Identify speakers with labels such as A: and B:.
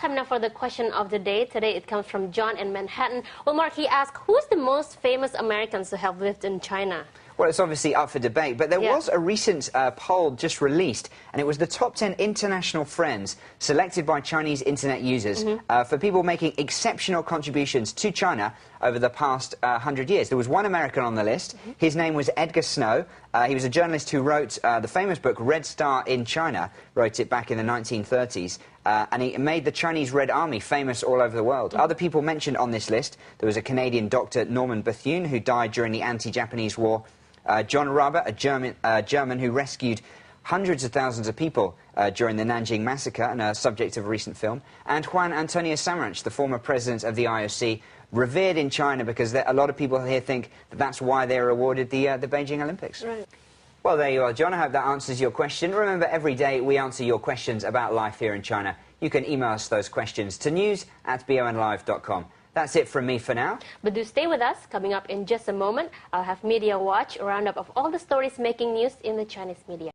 A: time now for the question of the day. Today it comes from John in Manhattan. Well, Mark, he asked, who's the most famous Americans to have lived in China?
B: Well, it's obviously up for debate, but there was a recent poll just released, and it was the top 10 international friends selected by Chinese internet users for people making exceptional contributions to China over the past 100 years. There was one American on the list. His name was Edgar Snow. He was a journalist who wrote the famous book Red Star in China, wrote it back in the 1930s, and he made the Chinese Red Army famous all over the world. Other people mentioned on this list, there was a Canadian doctor, Norman Bethune, who died during the anti-Japanese war. John Rabe, a German who rescued hundreds of thousands of people during the Nanjing massacre and a subject of a recent film, and Juan Antonio Samaranch, the former president of the IOC, revered in China because a lot of people here think that that's why they were awarded the Beijing Olympics. Right. Well, there you are, John. I hope that answers your question. Remember, every day we answer your questions about life here in China. You can email us those questions to news@bonlive.com. That's it from me for now.
A: But do stay with us. Coming up in just a moment, I'll have Media Watch, a roundup of all the stories making news in the Chinese media.